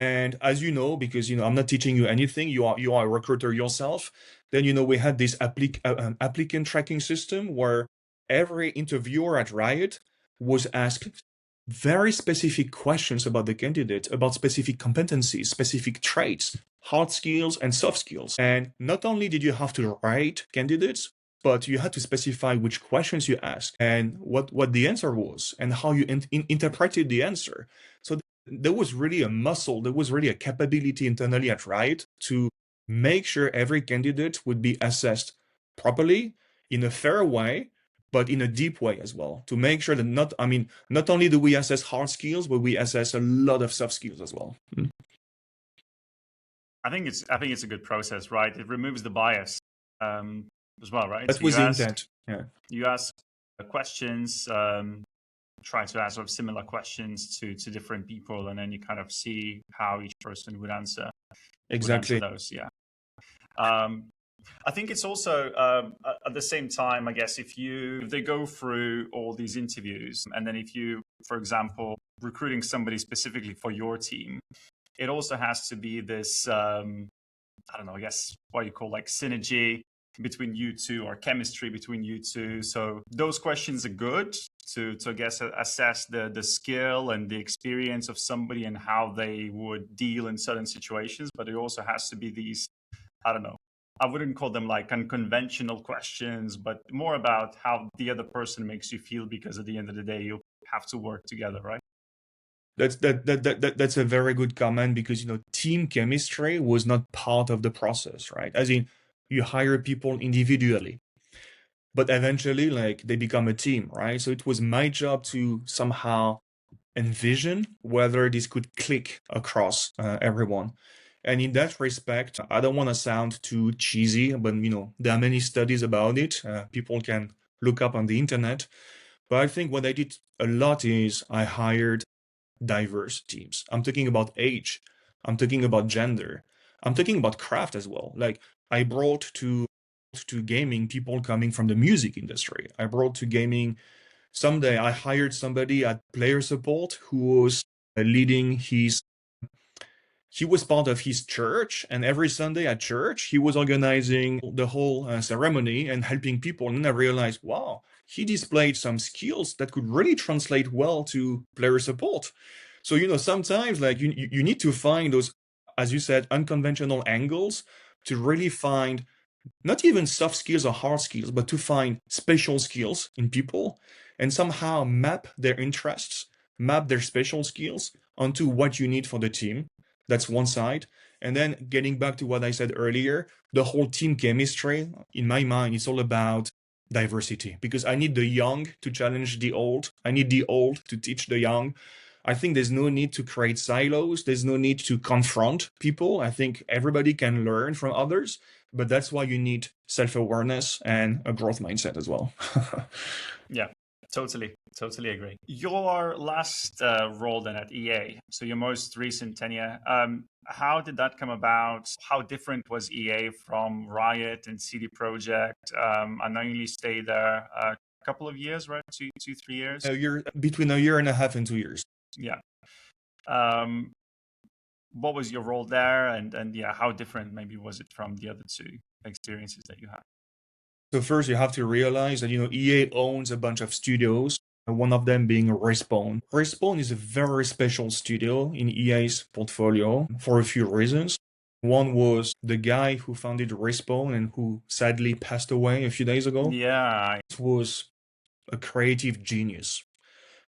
And as you know, because I'm not teaching you anything, you are a recruiter yourself. Then we had this applicant tracking system where every interviewer at Riot was asked very specific questions about the candidate, about specific competencies, specific traits, hard skills and soft skills. And not only did you have to rate candidates, but you had to specify which questions you asked and what the answer was and how you interpreted the answer. So there was really a muscle, there was really a capability internally at Riot to make sure every candidate would be assessed properly in a fair way, but in a deep way as well, to make sure that not only do we assess hard skills, but we assess a lot of soft skills as well. I think it's a good process, right? It removes the bias as well, right? That So was the intent. Yeah. You ask questions, try to ask sort of similar questions to different people, and then you kind of see how each person would answer. Exactly. Those, yeah. I think it's also at the same time, I guess, if they go through all these interviews, and then if you, for example, recruiting somebody specifically for your team, it also has to be this, I don't know, I guess what you call like synergy between you two or chemistry between you two. So those questions are good to I guess assess the skill and the experience of somebody and how they would deal in certain situations. But it also has to be these, I don't know, I wouldn't call them like unconventional questions, but more about how the other person makes you feel, because at the end of the day, you have to work together, right? That's a very good comment, because team chemistry was not part of the process, right? As in, you hire people individually, but eventually, like, they become a team, right? So it was my job to somehow envision whether this could click across everyone. And in that respect, I don't want to sound too cheesy, but there are many studies about it. People can look up on the internet. But I think what I did a lot is I hired diverse teams. I'm talking about age. I'm talking about gender. I'm talking about craft as well. Like, I brought to gaming people coming from the music industry. I brought to gaming. Someday I hired somebody at player support who was leading he was part of his church, and every Sunday at church, he was organizing the whole ceremony and helping people. And I realized, wow, he displayed some skills that could really translate well to player support. So, sometimes like you need to find those, as you said, unconventional angles to really find not even soft skills or hard skills, but to find special skills in people and somehow map their interests, map their special skills onto what you need for the team. That's one side. And then getting back to what I said earlier, the whole team chemistry, in my mind, it's all about diversity, because I need the young to challenge the old. I need the old to teach the young. I think there's no need to create silos. There's no need to confront people. I think everybody can learn from others, but that's why you need self-awareness and a growth mindset as well. Yeah. Totally agree. Your last role then at EA, so your most recent tenure, how did that come about? How different was EA from Riot and CD Projekt? I know you only stayed there a couple of years, right? 3 years. Between a year and a half and 2 years. Yeah. Um, what was your role there, and yeah, how different maybe was it from the other two experiences that you had? So first, you have to realize that EA owns a bunch of studios. One of them being Respawn. Respawn is a very special studio in EA's portfolio for a few reasons. One was the guy who founded Respawn and who sadly passed away a few days ago. Yeah. It was a creative genius.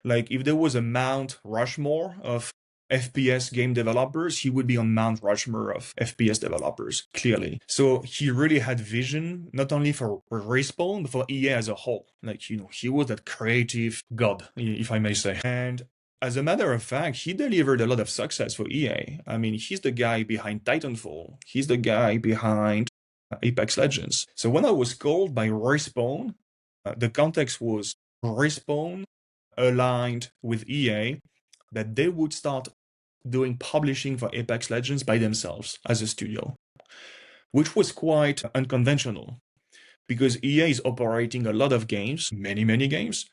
Like, if there was a Mount Rushmore of FPS game developers, he would be on Mount Rushmore of FPS developers, clearly. So he really had vision, not only for Respawn, but for EA as a whole. Like, he was that creative god, if I may say. And as a matter of fact, he delivered a lot of success for EA. I mean, he's the guy behind Titanfall. He's the guy behind Apex Legends. So when I was called by Respawn, the context was Respawn aligned with EA that they would start doing publishing for Apex Legends by themselves as a studio, which was quite unconventional because EA is operating a lot of games, many games,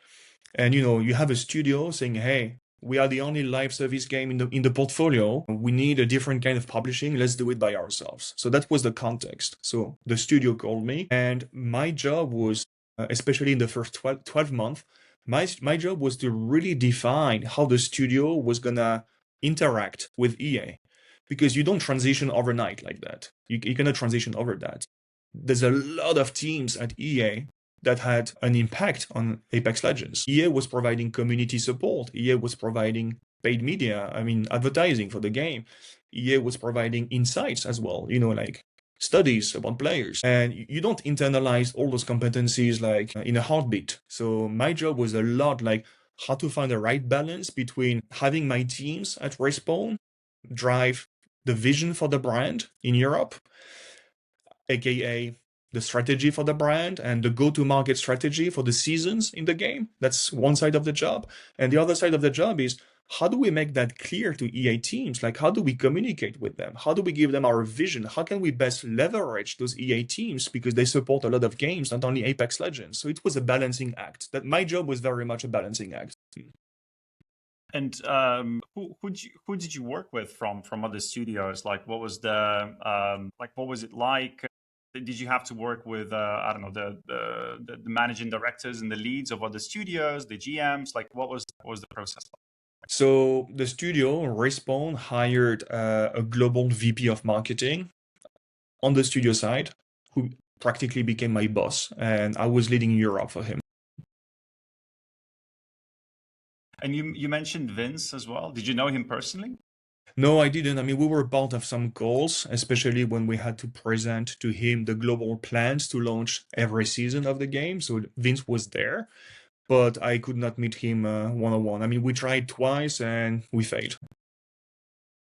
and you have a studio saying, hey, we are the only live service game in the portfolio. We need a different kind of publishing. Let's do it by ourselves. So that was the context. So the studio called me, and my job was, especially in the first 12 months, my job was to really define how the studio was gonna interact with EA, because you don't transition overnight like that. You cannot transition over that. There's a lot of teams at EA that had an impact on Apex Legends. EA was providing community support. EA was providing paid media, advertising for the game. EA was providing insights as well, like studies about players. And you don't internalize all those competencies like in a heartbeat. So my job was a lot like how to find the right balance between having my teams at Respawn drive the vision for the brand in Europe, aka the strategy for the brand and the go-to-market strategy for the seasons in the game. That's one side of the job. And the other side of the job is, how do we make that clear to EA teams? Like, how do we communicate with them? How do we give them our vision? How can we best leverage those EA teams? Because they support a lot of games, not only Apex Legends. So it was a balancing act. That my job was very much a balancing act. And who did you work with from other studios? Like, what was what was it like? Did you have to work with the managing directors and the leads of other studios, the GMs? Like, what was the process like? So the studio, Respawn, hired a global VP of marketing on the studio side, who practically became my boss, and I was leading Europe for him. And you mentioned Vince as well. Did you know him personally? No, I didn't. We were part of some calls, especially when we had to present to him the global plans to launch every season of the game. So Vince was there, but I could not meet him one-on-one. We tried twice and we failed.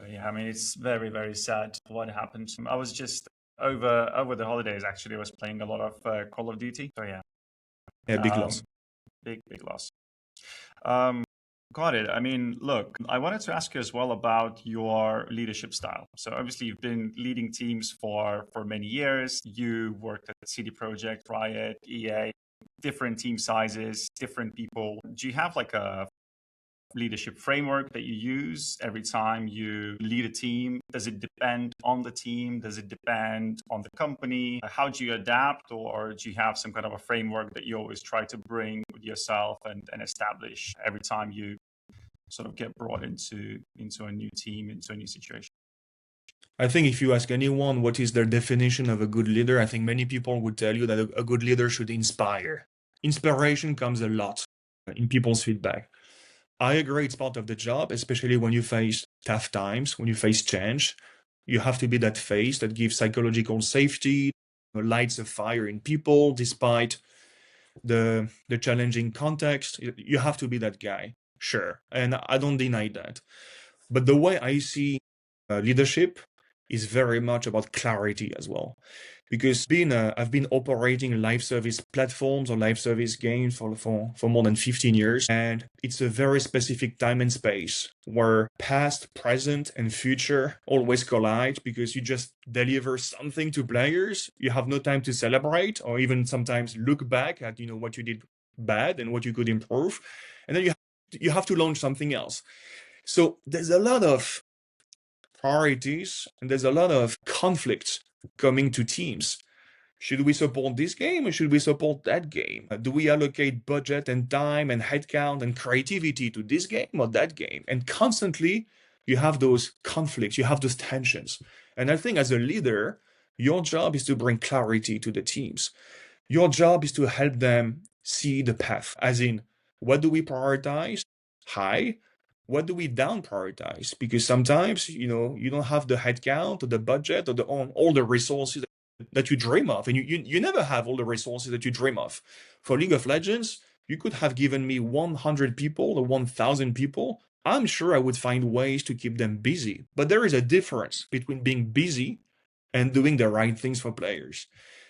Yeah, it's very, very sad what happened. I was just over the holidays, actually. I was playing a lot of Call of Duty. So yeah. Yeah, big loss. Big loss. Got it. Look, I wanted to ask you as well about your leadership style. So obviously you've been leading teams for many years. You worked at CD Projekt, Riot, EA, different team sizes, different people. Do you have like a leadership framework that you use every time you lead a team? Does it depend on the team? Does it depend on the company? How do you adapt, or do you have some kind of a framework that you always try to bring with yourself and establish every time you sort of get brought into a new team, into a new situation? I think if you ask anyone what is their definition of a good leader, I think many people would tell you that a good leader should inspire. Inspiration comes a lot in people's feedback. I agree, it's part of the job, especially when you face tough times, when you face change. You have to be that face that gives psychological safety, lights a fire in people despite the challenging context. You have to be that guy, sure, and I don't deny that. But the way I see leadership is very much about clarity as well. Because I've been operating live service platforms or live service games for more than 15 years. And it's a very specific time and space where past, present, and future always collide because you just deliver something to players. You have no time to celebrate or even sometimes look back at, what you did bad and what you could improve. And then you have to launch something else. So there's a lot of priorities and there's a lot of conflicts coming to teams. Should we support this game or should we support that game? Do we allocate budget and time and headcount and creativity to this game or that game? And constantly you have those conflicts, you have those tensions. And I think as a leader, your job is to bring clarity to the teams. Your job is to help them see the path, as in, what do we prioritize? High. What do we down prioritize? Because sometimes, you don't have the headcount or the budget or all the resources that you dream of. And you never have all the resources that you dream of. For League of Legends, you could have given me 100 people or 1,000 people. I'm sure I would find ways to keep them busy. But there is a difference between being busy and doing the right things for players.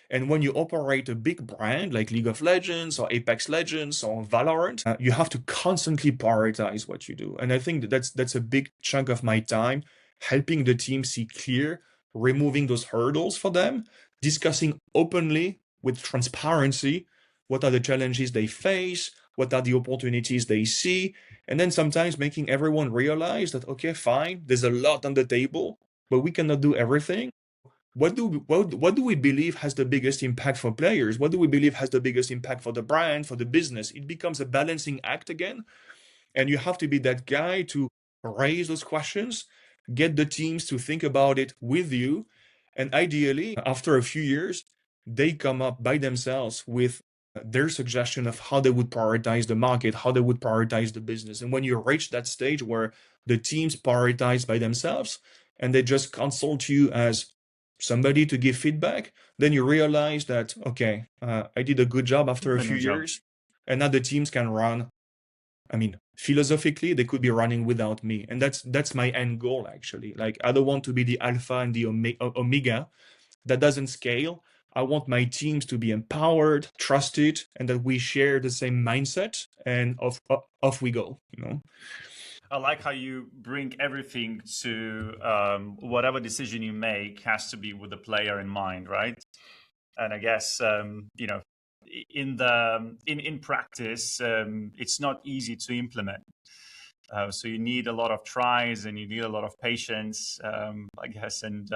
And when you operate a big brand like League of Legends or Apex Legends or Valorant, you have to constantly prioritize what you do. And I think that's a big chunk of my time, helping the team see clear, removing those hurdles for them, discussing openly with transparency what are the challenges they face, what are the opportunities they see, and then sometimes making everyone realize that, okay, fine, there's a lot on the table, but we cannot do everything. What do we believe has the biggest impact for players? What do we believe has the biggest impact for the brand, for the business? It becomes a balancing act again. And you have to be that guy to raise those questions, get the teams to think about it with you. And ideally, after a few years, they come up by themselves with their suggestion of how they would prioritize the market, how they would prioritize the business. And when you reach that stage where the teams prioritize by themselves and they just consult you as somebody to give feedback, then you realize that, okay, I did a good job after a few years, and now the teams can run. I mean, philosophically, they could be running without me. And that's my end goal, actually. Like, I don't want to be the alpha and the omega. That doesn't scale. I want my teams to be empowered, trusted, and that we share the same mindset, and off we go, I like how you bring everything to whatever decision you make has to be with the player in mind, right? And I guess in practice, it's not easy to implement. So you need a lot of tries and you need a lot of patience, I guess, and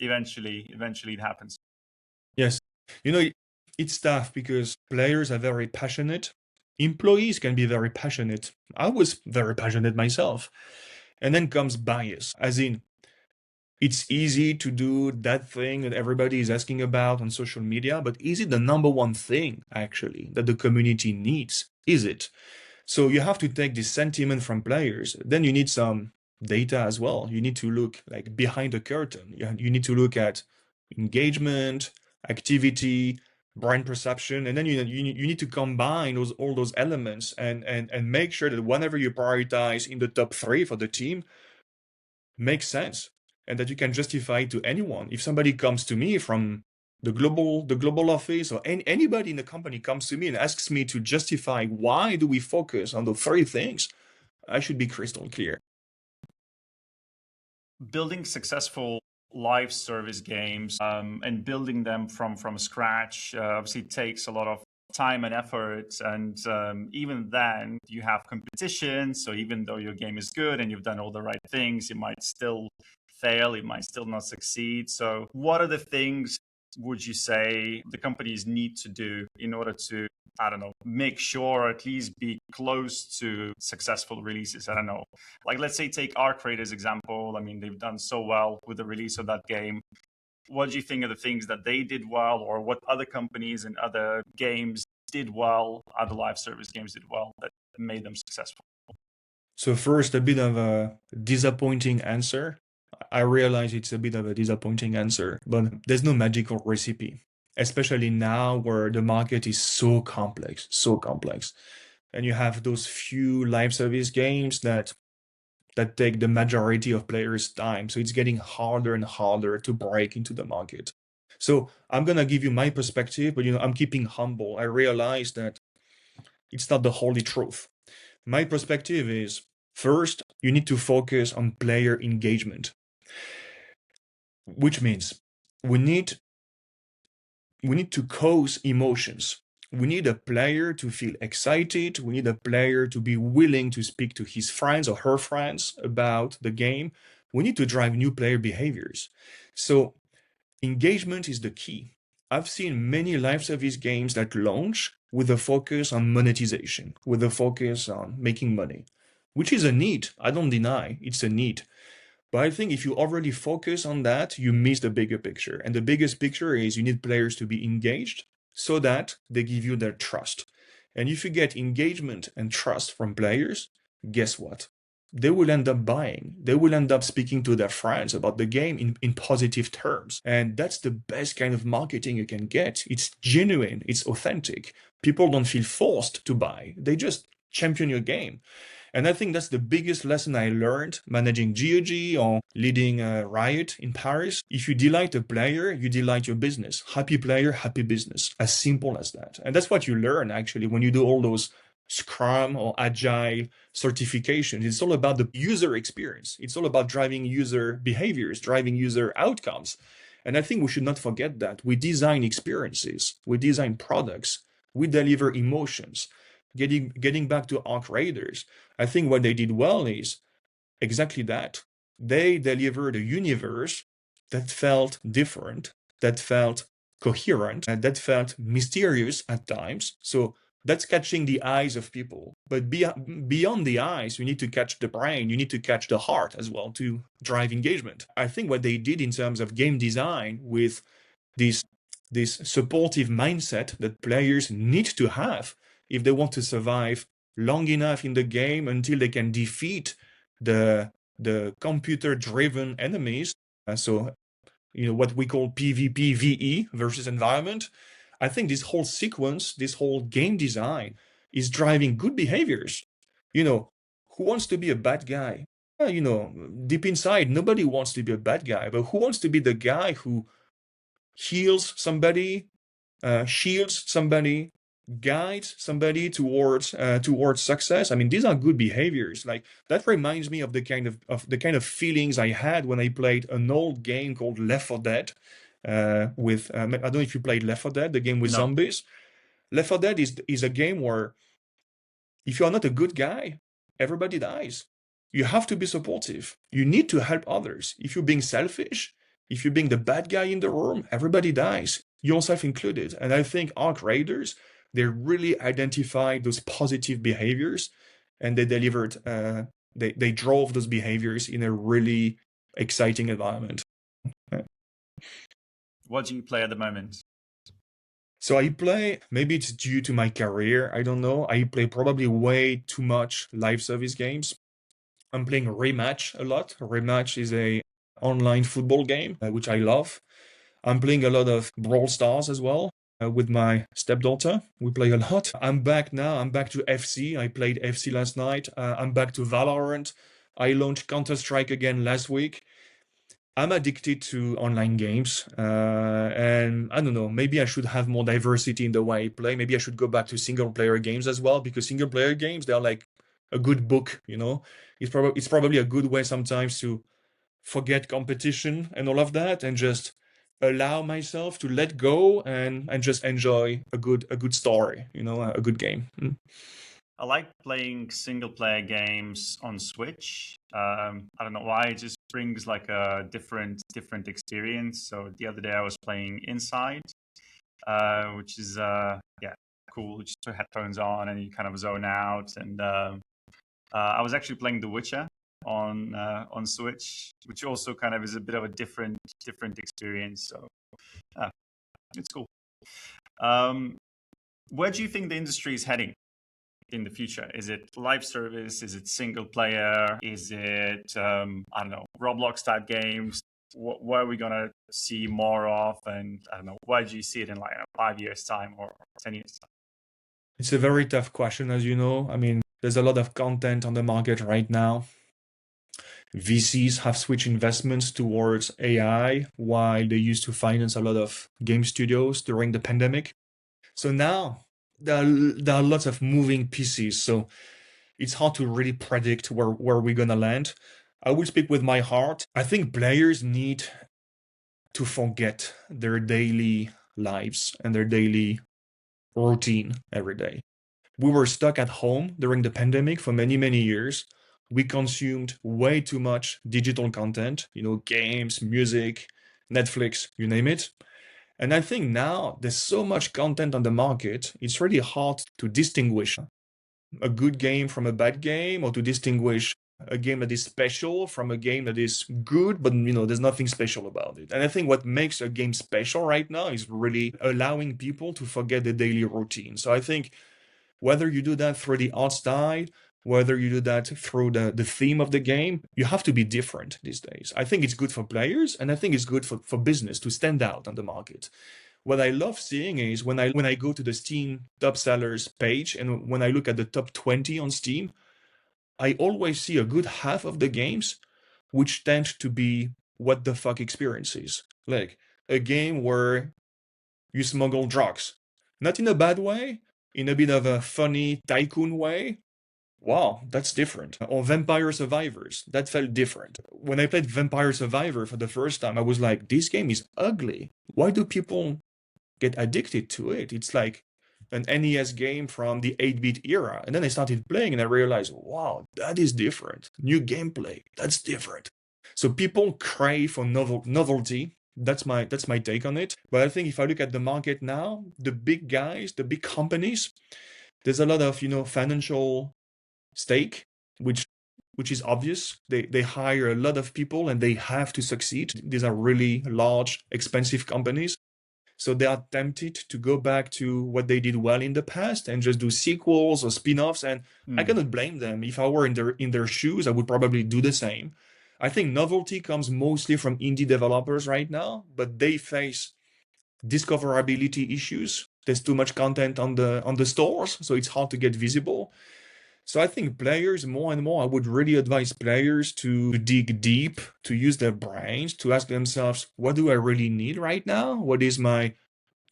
eventually it happens. Yes, it's tough because players are very passionate. Employees can be very passionate. I was very passionate myself. And then comes bias, as in, it's easy to do that thing that everybody is asking about on social media, but is it the number one thing, actually, that the community needs? Is it? So you have to take this sentiment from players. Then you need some data as well. You need to look like behind the curtain. You need to look at engagement, activity, brand perception, and then you need to combine all those elements and make sure that whenever you prioritize in the top 3 for the team, makes sense and that you can justify to anyone. If somebody comes to me from the global office or anybody in the company comes to me and asks me to justify why do we focus on the 3 things, I should be crystal clear. Building successful live service games and building them from scratch obviously takes a lot of time and effort, and even then you have competition, so even though your game is good and you've done all the right things, it might still fail, it might still not succeed. So what are the things would you say the companies need to do in order to, I don't know, make sure or at least be close to successful releases? I don't know, like let's say take Arcade as example. I mean, they've done so well with the release of that game. What do you think of the things that they did well, or what other companies and other games did well, other live service games did well that made them successful? So first, a bit of a disappointing answer. I realize it's a bit of a disappointing answer, but there's no magical recipe, especially now where the market is so complex. And you have those few live service games that that take the majority of players' time. So it's getting harder and harder to break into the market. So I'm gonna give you my perspective, but I'm keeping humble. I realize that it's not the holy truth. My perspective is, first, you need to focus on player engagement, which means we need to cause emotions. We need a player to feel excited. We need a player to be willing to speak to his friends or her friends about the game. We need to drive new player behaviors. So engagement is the key. I've seen many live service games that launch with a focus on monetization, with a focus on making money, which is a need. I don't deny it's a need. But I think if you already focus on that, you miss the bigger picture. And the biggest picture is you need players to be engaged so that they give you their trust. And if you get engagement and trust from players, guess what? They will end up buying. They will end up speaking to their friends about the game in positive terms. And that's the best kind of marketing you can get. It's genuine, it's authentic. People don't feel forced to buy. They just champion your game. And I think that's the biggest lesson I learned managing GOG or leading Riot in Paris. If you delight a player, you delight your business. Happy player, happy business. As simple as that. And that's what you learn actually when you do all those Scrum or Agile certifications. It's all about the user experience. It's all about driving user behaviors, driving user outcomes. And I think we should not forget that. We design experiences, we design products, we deliver emotions. Getting back to Arc Raiders, I think what they did well is exactly that. They delivered a universe that felt different, that felt coherent, and that felt mysterious at times. So that's catching the eyes of people. But beyond the eyes, you need to catch the brain, you need to catch the heart as well to drive engagement. I think what they did in terms of game design with this supportive mindset that players need to have if they want to survive long enough in the game until they can defeat the computer-driven enemies. So, what we call PvP VE versus environment. I think this whole sequence, this whole game design is driving good behaviors. Who wants to be a bad guy? Deep inside, nobody wants to be a bad guy, but who wants to be the guy who heals somebody, shields somebody, guides somebody towards success? I mean, these are good behaviors. Like, that reminds me of the kind of feelings I had when I played an old game called Left 4 Dead. I don't know if you played Left 4 Dead, the game with zombies. Left 4 Dead is a game where if you are not a good guy, everybody dies. You have to be supportive. You need to help others. If you're being selfish, if you're being the bad guy in the room, everybody dies, yourself included. And I think Arc Raiders, they really identified those positive behaviors, and they delivered. They drove those behaviors in a really exciting environment. What do you play at the moment? So I play, maybe it's due to my career, I don't know. I play probably way too much live service games. I'm playing Rematch a lot. Rematch is a online football game, which I love. I'm playing a lot of Brawl Stars as well with my stepdaughter. We play a lot. I'm back now. I'm back to FC. I played FC last night. I'm back to Valorant. I launched Counter-Strike again last week. I'm addicted to online games, and I don't know, maybe I should have more diversity in the way I play. Maybe I should go back to single-player games as well, because single-player games, they're like a good book, It's probably a good way sometimes to forget competition and all of that, and just allow myself to let go and just enjoy a good story, a good game. I like playing single player games on Switch. I don't know why, it just brings like a different experience. So the other day I was playing Inside, which is cool. You just put headphones on and you kind of zone out. And I was actually playing The Witcher on Switch, which also kind of is a bit of a different experience. So it's cool. Where do you think the industry is heading in the future? Is it live service? Is it single player? Is it I don't know, Roblox type games? What are we gonna see more of? And I don't know, why do you see it in like 5 years time or 10 years time? It's a very tough question, as you know. I mean, there's a lot of content on the market right now. VCs have switched investments towards AI while they used to finance a lot of game studios during the pandemic. So now there are lots of moving pieces. So it's hard to really predict where we're going to land. I will speak with my heart. I think players need to forget their daily lives and their daily routine every day. We were stuck at home during the pandemic for many, many years. We consumed way too much digital content, games, music, Netflix, you name it. And I think now there's so much content on the market, it's really hard to distinguish a good game from a bad game, or to distinguish a game that is special from a game that is good, but there's nothing special about it. And I think what makes a game special right now is really allowing people to forget the daily routine. So I think whether you do that through the art style, whether you do that through the theme of the game, you have to be different these days. I think it's good for players, and I think it's good for business to stand out on the market. What I love seeing is when I go to the Steam top sellers page, and when I look at the top 20 on Steam, I always see a good half of the games which tend to be what the fuck experiences. Like a game where you smuggle drugs. Not in a bad way, in a bit of a funny tycoon way. Wow, that's different. Or Vampire Survivors, that felt different. When I played Vampire Survivor for the first time, I was like, this game is ugly. Why do people get addicted to it? It's like an NES game from the 8-bit era. And then I started playing and I realized, wow, that is different. New gameplay, that's different. So people crave for novelty. That's my take on it. But I think if I look at the market now, the big guys, the big companies, there's a lot of financial stake, which is obvious. They hire a lot of people and they have to succeed. These are really large, expensive companies. So they are tempted to go back to what they did well in the past and just do sequels or spin-offs. And I cannot blame them. If I were in their shoes, I would probably do the same. I think novelty comes mostly from indie developers right now, but they face discoverability issues. There's too much content on the stores, so it's hard to get visible. So I think players, more and more, I would really advise players to dig deep, to use their brains, to ask themselves, what do I really need right now? What is my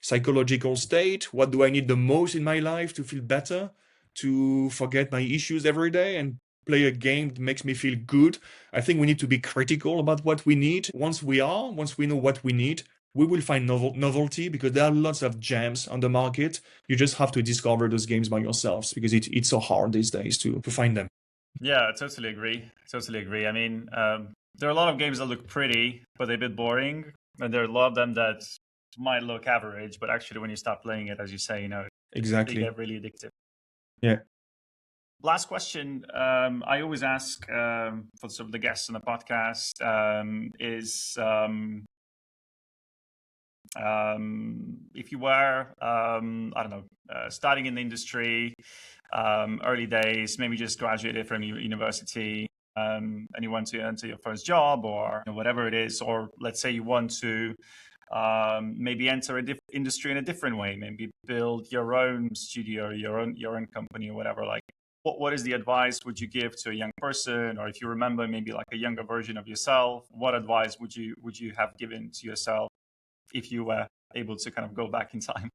psychological state? What do I need the most in my life to feel better, to forget my issues every day and play a game that makes me feel good? I think we need to be critical about what we need. Once we know what we need, we will find novelty, because there are lots of gems on the market. You just have to discover those games by yourselves, because it's so hard these days to find them. Yeah, I totally agree. I mean, there are a lot of games that look pretty, but they're a bit boring. And there are a lot of them that might look average, but actually when you start playing it, as you say, Exactly. they get really addictive. Yeah. Last question I always ask for sort of the guests on the podcast is if you were, I don't know, starting in the industry, early days, maybe just graduated from university, and you want to enter your first job or whatever it is, or let's say you want to maybe enter a industry in a different way, maybe build your own studio, your own company or whatever. Like, what is the advice would you give to a young person, or if you remember maybe like a younger version of yourself, what advice would you have given to yourself if you were able to kind of go back in time?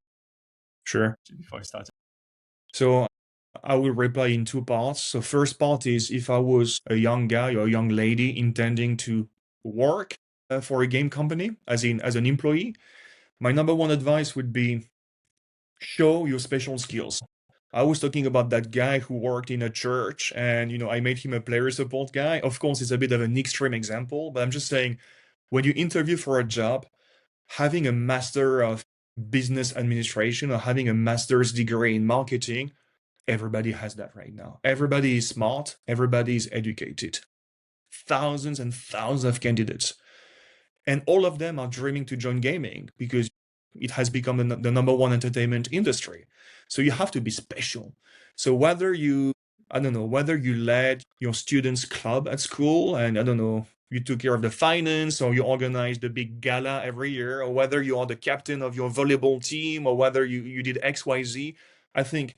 Sure. Before I started. So I will reply in two parts. So first part is, if I was a young guy or a young lady intending to work for a game company, as an employee, my number one advice would be show your special skills. I was talking about that guy who worked in a church and, I made him a player support guy. Of course, it's a bit of an extreme example, but I'm just saying, when you interview for a job, having a master of business administration or having a master's degree in marketing, everybody has that right now. Everybody is smart. Everybody is educated. Thousands and thousands of candidates. And all of them are dreaming to join gaming because it has become the number one entertainment industry. So you have to be special. So whether you led your students' club at school and, you took care of the finance, or you organized the big gala every year, or whether you are the captain of your volleyball team, or whether you did XYZ, I think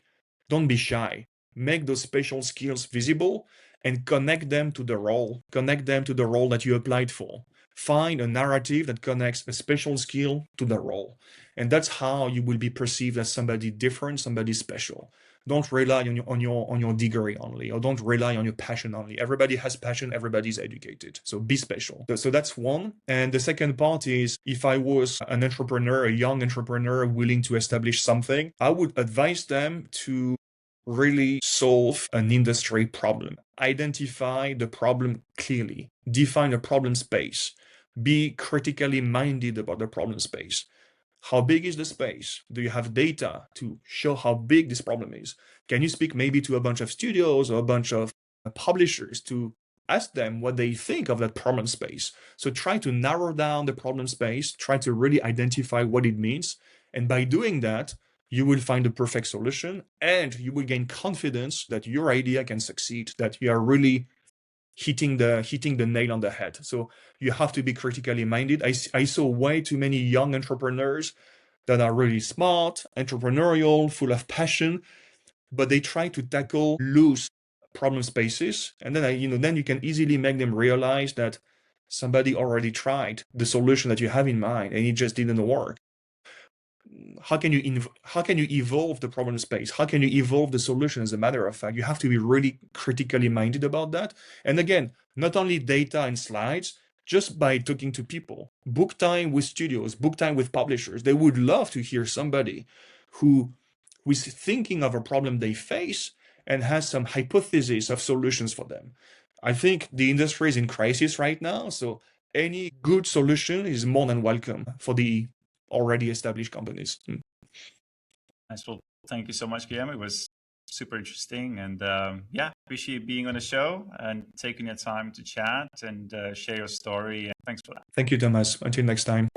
don't be shy. Make those special skills visible and connect them to the role. Connect them to the role that you applied for. Find a narrative that connects a special skill to the role. And that's how you will be perceived as somebody different, somebody special. Don't rely on your degree only, or don't rely on your passion only. Everybody has passion, everybody's educated. So be special. So that's one. And the second part is, if I was an entrepreneur, a young entrepreneur willing to establish something, I would advise them to really solve an industry problem. Identify the problem clearly. Define a problem space. Be critically minded about the problem space. How big is the space? Do you have data to show how big this problem is? Can you speak maybe to a bunch of studios or a bunch of publishers to ask them what they think of that problem space? So try to narrow down the problem space, try to really identify what it means. And by doing that, you will find the perfect solution and you will gain confidence that your idea can succeed, that you are really hitting the nail on the head. So you have to be critically minded. I saw way too many young entrepreneurs that are really smart, entrepreneurial, full of passion, but they try to tackle loose problem spaces, and then you can easily make them realize that somebody already tried the solution that you have in mind and it just didn't work. How can you evolve the problem space? How can you evolve the solution? As a matter of fact, you have to be really critically minded about that. And again, not only data and slides, just by talking to people, book time with studios, book time with publishers. They would love to hear somebody who is thinking of a problem they face and has some hypothesis of solutions for them. I think the industry is in crisis right now, so any good solution is more than welcome for the already established companies. Nice. Well, thank you so much, Guillaume. It was super interesting, and appreciate you being on the show and taking your time to chat and share your story. And thanks for that. Thank you, Thomas. Until next time.